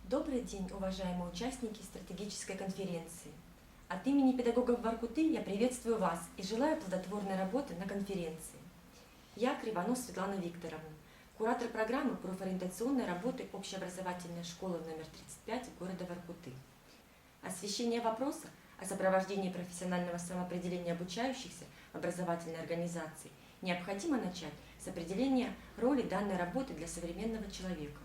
Добрый день, уважаемые участники стратегической конференции. От имени педагогов Воркуты я приветствую вас и желаю плодотворной работы на конференции. Я Кривонос Светлана Викторовна, куратор программы профориентационной работы общеобразовательной школы номер 35 города Воркуты. Освещение вопроса о сопровождении профессионального самоопределения обучающихся в образовательной организации необходимо начать с определения роли данной работы для современного человека.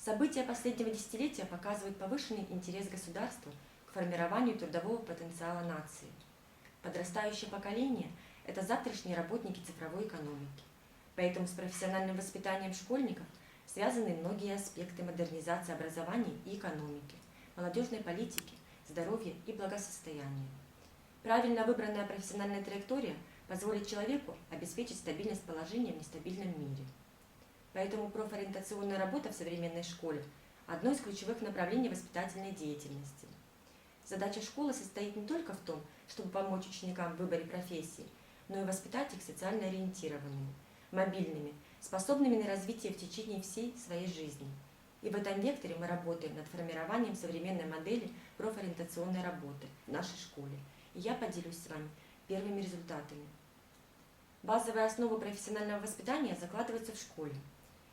События последнего десятилетия показывают повышенный интерес государства к формированию трудового потенциала нации. Подрастающее поколение – это завтрашние работники цифровой экономики. Поэтому с профессиональным воспитанием школьников связаны многие аспекты модернизации образования и экономики, молодежной политики, здоровья и благосостояния. Правильно выбранная профессиональная траектория позволит человеку обеспечить стабильность положения в нестабильном мире. Поэтому профориентационная работа в современной школе – одно из ключевых направлений воспитательной деятельности. Задача школы состоит не только в том, чтобы помочь ученикам в выборе профессии, но и воспитать их социально ориентированными, мобильными, способными на развитие в течение всей своей жизни. И в этом векторе мы работаем над формированием современной модели профориентационной работы в нашей школе. И я поделюсь с вами первыми результатами. Базовая основа профессионального воспитания закладывается в школе.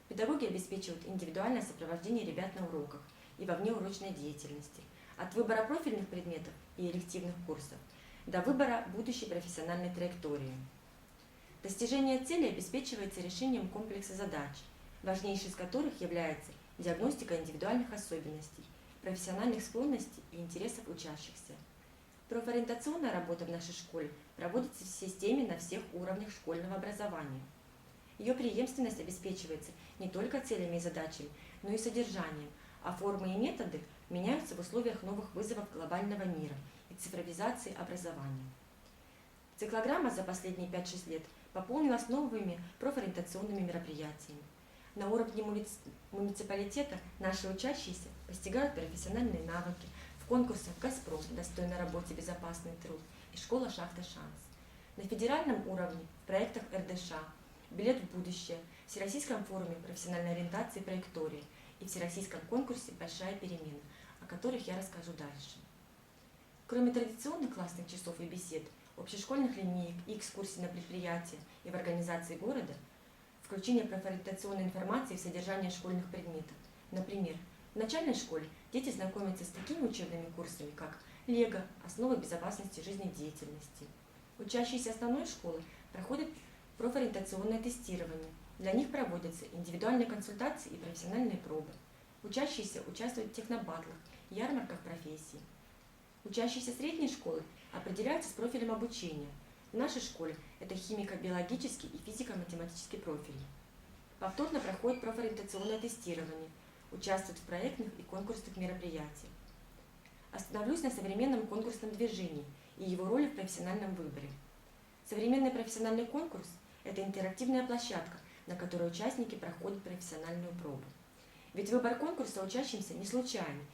Педагоги обеспечивают индивидуальное сопровождение ребят на уроках и во внеурочной деятельности, от выбора профильных предметов и элективных курсов до выбора будущей профессиональной траектории. Достижение цели обеспечивается решением комплекса задач, важнейшей из которых является диагностика индивидуальных особенностей, профессиональных склонностей и интересов учащихся. Профориентационная работа в нашей школе проводится в системе на всех уровнях школьного образования. Ее преемственность обеспечивается не только целями и задачами, но и содержанием, а формы и методы меняются в условиях новых вызовов глобального мира и цифровизации образования. Циклограмма за последние 5-6 лет пополнилась новыми профориентационными мероприятиями. На уровне муниципалитета наши учащиеся постигают профессиональные навыки в конкурсах «Газпром», «Достойной работе, безопасный труд» и «Школа шахта шанс». На федеральном уровне в проектах РДШ, «Билет в будущее», Всероссийском форуме профессиональной ориентации «Траектория» и Всероссийском конкурсе «Большая перемена», о которых я расскажу дальше. Кроме традиционных классных часов и бесед, общешкольных линеек и экскурсий на предприятия и в организации города, включение профориентационной информации в содержание школьных предметов. Например, в начальной школе дети знакомятся с такими учебными курсами, как «Лего. Основы безопасности жизнедеятельности». Учащиеся основной школы проходят профориентационное тестирование. Для них проводятся индивидуальные консультации и профессиональные пробы. Учащиеся участвуют в технобатлах, ярмарках профессий. Учащиеся средней школы определяются с профилем обучения. В нашей школе это химико-биологический и физико-математический профили. Повторно проходит профориентационное тестирование, участвуют в проектных и конкурсных мероприятиях. Остановлюсь на современном конкурсном движении и его роли в профессиональном выборе. Современный профессиональный конкурс – это интерактивная площадка, на которой участники проходят профессиональную пробу. Ведь выбор конкурса учащимся не случайный,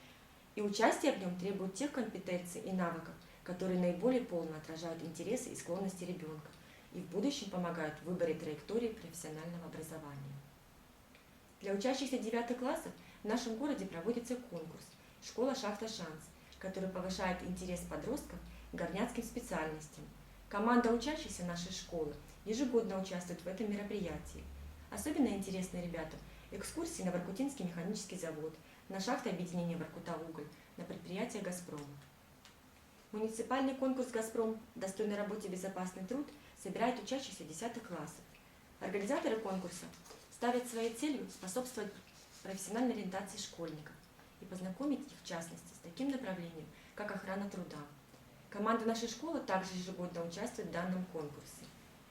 и участие в нем требует тех компетенций и навыков, которые наиболее полно отражают интересы и склонности ребенка и в будущем помогают в выборе траектории профессионального образования. Для учащихся 9 классов в нашем городе проводится конкурс «Школа шахта шанс», который повышает интерес подростков к горняцким специальностям. Команда учащихся нашей школы ежегодно участвует в этом мероприятии. Особенно интересны ребятам экскурсии на Воркутинский механический завод, на шахты объединения «Воркута-Уголь», на предприятие «Газпрома». Муниципальный конкурс «Газпром. Достойной работе, безопасный труд» собирает учащихся 10 классов. Организаторы конкурса ставят своей целью способствовать профессиональной ориентации школьников и познакомить их, в частности, с таким направлением, как охрана труда. Команда нашей школы также ежегодно участвует в данном конкурсе.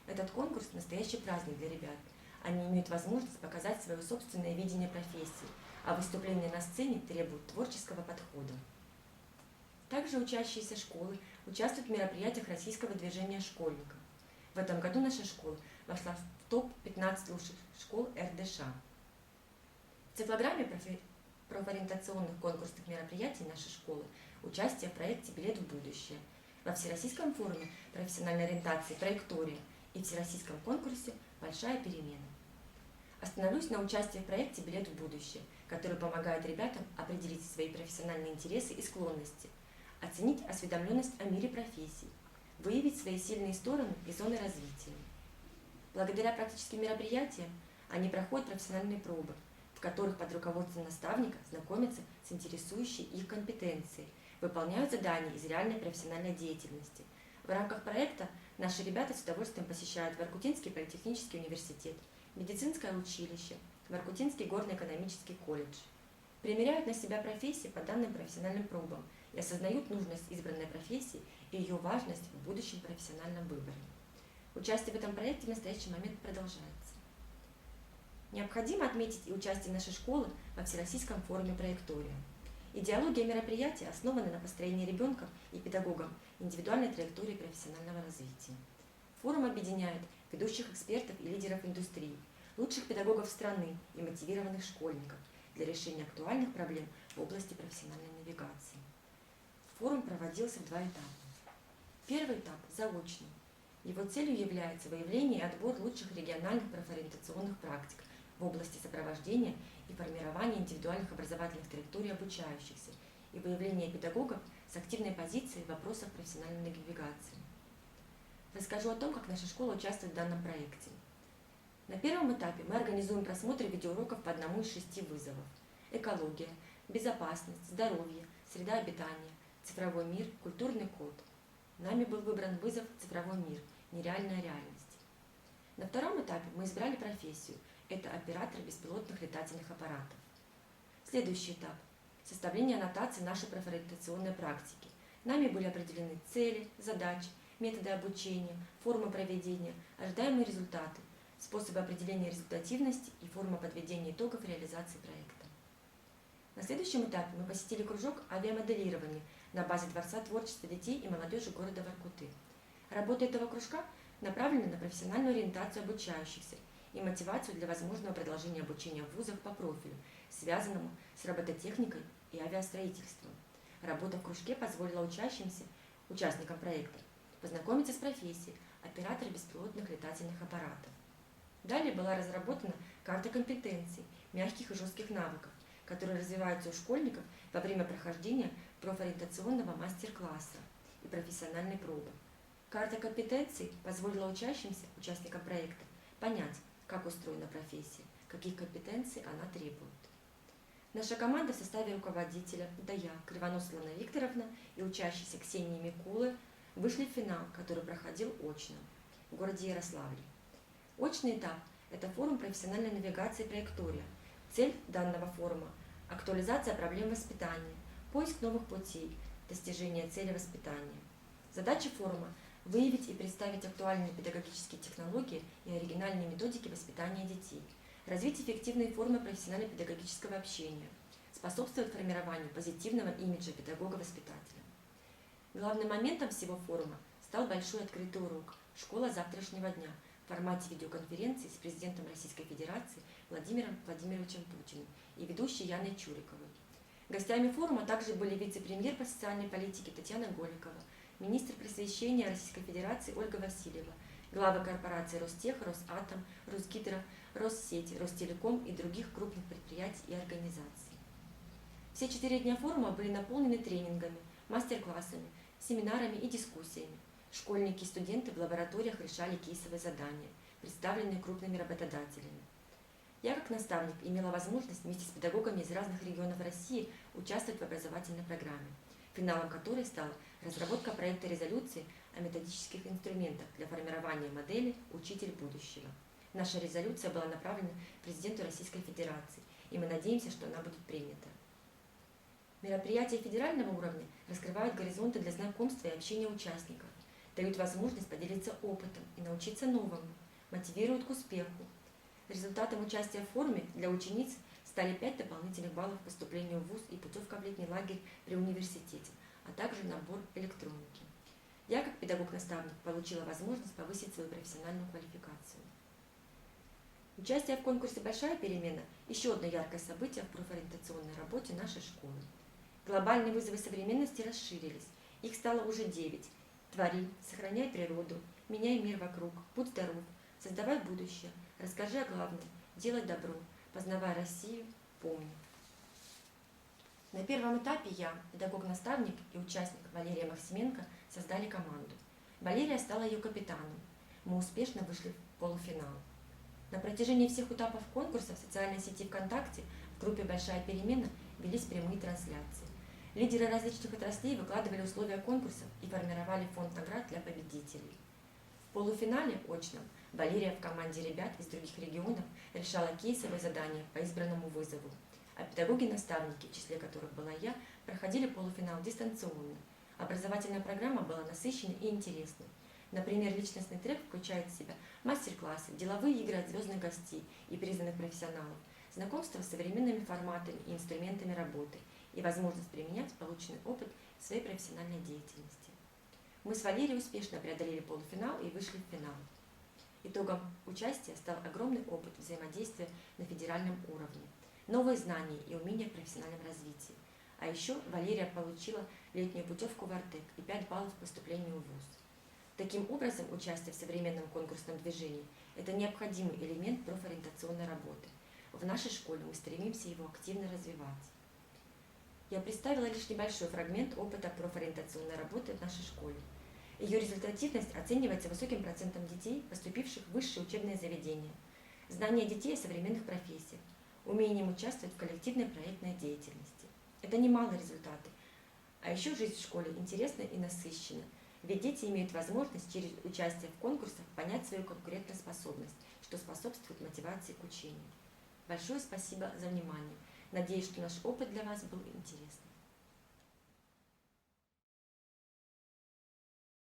Этот конкурс – настоящий праздник для ребят. Они имеют возможность показать свое собственное видение профессии, а выступления на сцене требуют творческого подхода. Также учащиеся школы участвуют в мероприятиях российского движения школьников. В этом году наша школа вошла в топ-15 лучших школ РДШ. В циклограмме профориентационных конкурсных мероприятий нашей школы участие в проекте «Билет в будущее», во Всероссийском форуме профессиональной ориентации «Траектория» и Всероссийском конкурсе «Большая перемена». Остановлюсь на участии в проекте «Билет в будущее», который помогает ребятам определить свои профессиональные интересы и склонности, оценить осведомленность о мире профессий, выявить свои сильные стороны и зоны развития. Благодаря практическим мероприятиям они проходят профессиональные пробы, в которых под руководством наставника знакомятся с интересующей их компетенцией, выполняют задания из реальной профессиональной деятельности. В рамках проекта наши ребята с удовольствием посещают Воркутинский политехнический университет, медицинское училище, Воркутинский горно-экономический колледж. Примеряют на себя профессии по данным профессиональным пробам и осознают нужность избранной профессии и ее важность в будущем профессиональном выборе. Участие в этом проекте в настоящий момент продолжается. Необходимо отметить и участие нашей школы во Всероссийском форуме «Траектория». Идеология мероприятия основана на построении ребенком и педагогом индивидуальной траектории профессионального развития. Форум объединяет ведущих экспертов и лидеров индустрии, лучших педагогов страны и мотивированных школьников для решения актуальных проблем в области профессиональной навигации. Форум проводился в 2 этапа. Первый этап – заочный. Его целью является выявление и отбор лучших региональных профориентационных практик в области сопровождения и формирования индивидуальных образовательных траекторий обучающихся и выявление педагогов с активной позицией в вопросах профессиональной навигации. Расскажу о том, как наша школа участвует в данном проекте. На первом этапе мы организуем просмотр видеоуроков по одному из 6 вызовов: экология, безопасность, здоровье, среда обитания, цифровой мир, культурный код. Нами был выбран вызов «Цифровой мир. Нереальная реальность». На втором этапе мы избрали профессию – это оператор беспилотных летательных аппаратов. Следующий этап – составление аннотации нашей профориентационной практики. Нами были определены цели, задачи, методы обучения, формы проведения, ожидаемые результаты, способы определения результативности и форма подведения итогов реализации проекта. На следующем этапе мы посетили кружок авиамоделирования на базе Дворца творчества детей и молодежи города Воркуты. Работа этого кружка направлена на профессиональную ориентацию обучающихся и мотивацию для возможного продолжения обучения в вузах по профилю, связанному с робототехникой и авиастроительством. Работа в кружке позволила участникам проекта познакомиться с профессией оператора беспилотных летательных аппаратов. Далее была разработана карта компетенций, мягких и жестких навыков, которые развиваются у школьников во время прохождения профориентационного мастер-класса и профессиональной пробы. Карта компетенций позволила участникам проекта понять, как устроена профессия, каких компетенций она требует. Наша команда в составе руководителя Дая Кривонос Лана Викторовна и учащейся Ксении Микулы вышли в финал, который проходил очно в городе Ярославле. Очный этап – это форум профессиональной навигации «Траектория». Цель данного форума – актуализация проблем воспитания, поиск новых путей, достижение цели воспитания. Задача форума – выявить и представить актуальные педагогические технологии и оригинальные методики воспитания детей, развить эффективные формы профессионально-педагогического общения, способствовать формированию позитивного имиджа педагога-воспитателя. Главным моментом всего форума стал большой открытый урок «Школа завтрашнего дня» в формате видеоконференции с президентом Российской Федерации Владимиром Владимировичем Путиным и ведущей Яной Чуриковой. Гостями форума также были вице-премьер по социальной политике Татьяна Голикова, министр просвещения Российской Федерации Ольга Васильева, главы корпораций Ростех, Росатом, Росгидро, Россеть, Ростелеком и других крупных предприятий и организаций. Все 4 дня форума были наполнены тренингами, мастер-классами, семинарами и дискуссиями. Школьники и студенты в лабораториях решали кейсовые задания, представленные крупными работодателями. Я, как наставник, имела возможность вместе с педагогами из разных регионов России участвовать в образовательной программе, финалом которой стала разработка проекта резолюции о методических инструментах для формирования модели «Учитель будущего». Наша резолюция была направлена президенту Российской Федерации, и мы надеемся, что она будет принята. Мероприятия федерального уровня раскрывают горизонты для знакомства и общения участников, дают возможность поделиться опытом и научиться новому, мотивируют к успеху. Результатом участия в форуме для учениц стали 5 дополнительных баллов к поступлению в вуз и путевка в летний лагерь при университете, а также набор электроники. Я, как педагог-наставник, получила возможность повысить свою профессиональную квалификацию. Участие в конкурсе «Большая перемена» – еще одно яркое событие в профориентационной работе нашей школы. Глобальные вызовы современности расширились, их стало уже 9. Твори, сохраняй природу, меняй мир вокруг, будь здоров, создавай будущее, расскажи о главном, делать добро, познавая Россию, помни. На первом этапе я, педагог-наставник и участник Валерия Максименко, создали команду. Валерия стала ее капитаном. Мы успешно вышли в полуфинал. На протяжении всех этапов конкурса в социальной сети ВКонтакте в группе «Большая перемена» велись прямые трансляции. Лидеры различных отраслей выкладывали условия конкурсов и формировали фонд наград для победителей. В полуфинале очном Валерия в команде ребят из других регионов решала кейсовые задания по избранному вызову, а педагоги-наставники, в числе которых была я, проходили полуфинал дистанционно. Образовательная программа была насыщенной и интересной. Например, личностный трек включает в себя мастер-классы, деловые игры от звездных гостей и признанных профессионалов, знакомство с современными форматами и инструментами работы и возможность применять полученный опыт в своей профессиональной деятельности. Мы с Валерией успешно преодолели полуфинал и вышли в финал. Итогом участия стал огромный опыт взаимодействия на федеральном уровне, новые знания и умения в профессиональном развитии. А еще Валерия получила летнюю путевку в Артек и 5 баллов к поступлению в ВУЗ. Таким образом, участие в современном конкурсном движении – это необходимый элемент профориентационной работы. В нашей школе мы стремимся его активно развивать. Я представила лишь небольшой фрагмент опыта профориентационной работы в нашей школе. Ее результативность оценивается высоким процентом детей, поступивших в высшие учебные заведения, знание детей о современных профессиях, умением участвовать в коллективной проектной деятельности. Это немалые результаты. А еще жизнь в школе интересна и насыщенна, ведь дети имеют возможность через участие в конкурсах понять свою конкурентоспособность, что способствует мотивации к учению. Большое спасибо за внимание. Надеюсь, что наш опыт для вас был интересным.